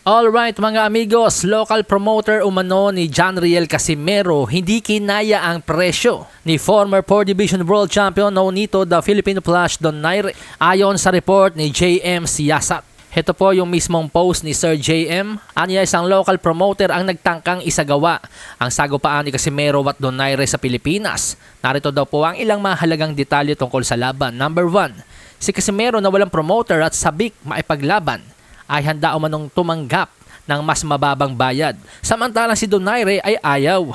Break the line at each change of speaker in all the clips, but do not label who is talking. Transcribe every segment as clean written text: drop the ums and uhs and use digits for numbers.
Alright mga amigos, local promoter umano ni John Riel Casimero hindi kinaya ang presyo ni former 4 Division World Champion Nonito the Filipino Flash Donaire ayon sa report ni JM Siasat. Ito po yung mismong post ni Sir JM. Anya isang local promoter ang nagtangkang isagawa ang sagupaan ni Casimero at Donaire sa Pilipinas. Narito daw po ang ilang mahalagang detalye tungkol sa laban. Number 1, si Casimero na walang promoter at sabik maipaglaban ay handa umanong tumanggap ng mas mababang bayad. Samantalang si Donaire ay ayaw.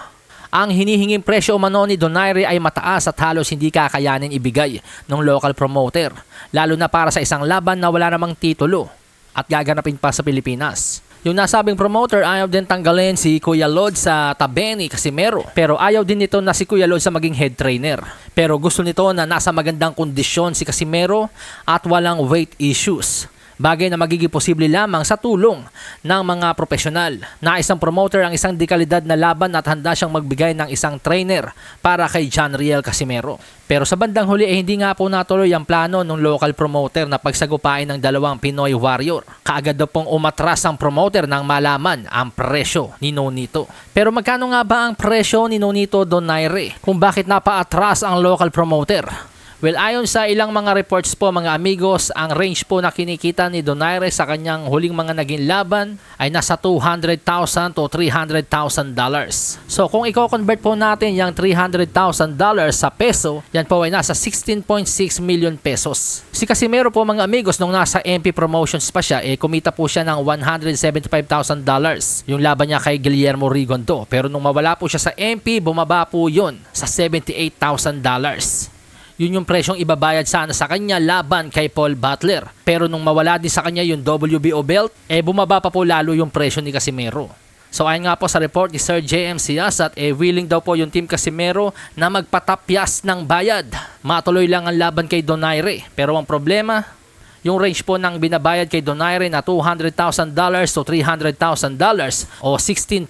Ang hinihinging presyo umano ni Donaire ay mataas at halos hindi kakayanin ibigay ng local promoter, lalo na para sa isang laban na wala namang titulo at gaganapin pa sa Pilipinas. Yung nasabing promoter ayaw din tanggalin si Kuya Lod sa tabi ni Casimero, pero ayaw din nito na si Kuya Lod sa maging head trainer. Pero gusto nito na nasa magandang kondisyon si Casimero at walang weight issues. Bagay na magiging posible lamang sa tulong ng mga profesional. Na isang promoter ang isang dekalidad na laban at handa siyang magbigay ng isang trainer para kay John Riel Casimero. Pero sa bandang huli hindi nga po natuloy ang plano ng local promoter na pagsagupain ng dalawang Pinoy Warrior. Kaagad daw pong umatras ang promoter nang malaman ang presyo ni Nonito. Pero magkano nga ba ang presyo ni Nonito Donaire kung bakit napaatras ang local promoter? Well, ayon sa ilang mga reports po mga amigos, ang range po na kinikita ni Donaire sa kanyang huling mga naging laban ay nasa $200,000 to $300,000. So kung i-convert po natin yung $300,000 sa peso, yan po ay nasa 16.6 million pesos. Si Casimero po mga amigos, nung nasa MP Promotions pa siya, kumita po siya ng $175,000 yung laban niya kay Guillermo Rigondo. Pero nung mawala po siya sa MP, bumaba po yun sa $78,000. Yun yung presyong ibabayad sana sa kanya laban kay Paul Butler. Pero nung mawala din sa kanya yung WBO belt, bumaba pa po lalo yung presyo ni Casimero. So ayon nga po sa report ni Sir JM Siasat, willing daw po yung team Casimero na magpatapyas ng bayad. Matuloy lang ang laban kay Donaire. Pero ang problema, yung range po ng binabayad kay Donaire na $200,000 to $300,000 o 16.6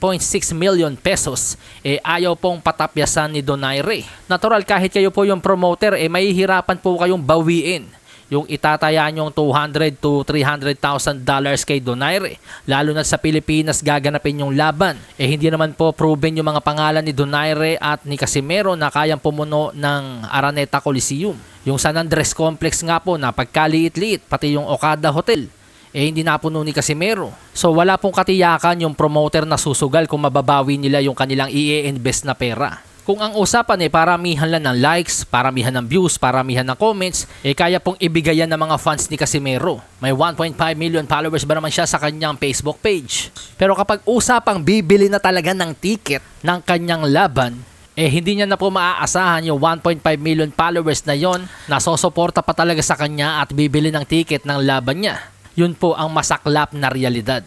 million pesos, ayaw pong patapyasan ni Donaire. Natural kahit kayo po yung promoter, mahihirapan po kayong bawiin yung itataya nyong $200,000 to $300,000 kay Donaire. Lalo na sa Pilipinas gaganapin yung laban. Hindi naman po proven yung mga pangalan ni Donaire at ni Casimero na kayang pumuno ng Araneta Coliseum. Yung San Andres Complex nga po na pagkaliit-liit, pati yung Okada Hotel, hindi napuno ni Casimero. So wala pong katiyakan yung promoter na susugal kung mababawi nila yung kanilang i-invest na pera. Kung ang usapan paramihan lang ng likes, paramihan ng views, paramihan ng comments, kaya pong ibigayan ng mga fans ni Casimero. May 1.5 million followers ba naman siya sa kanyang Facebook page. Pero kapag usapang bibili na talaga ng ticket ng kanyang laban, hindi niya na po maaasahan yung 1.5 million followers na yon na sosuporta pa talaga sa kanya at bibili ng ticket ng laban niya. Yun po ang masaklap na realidad.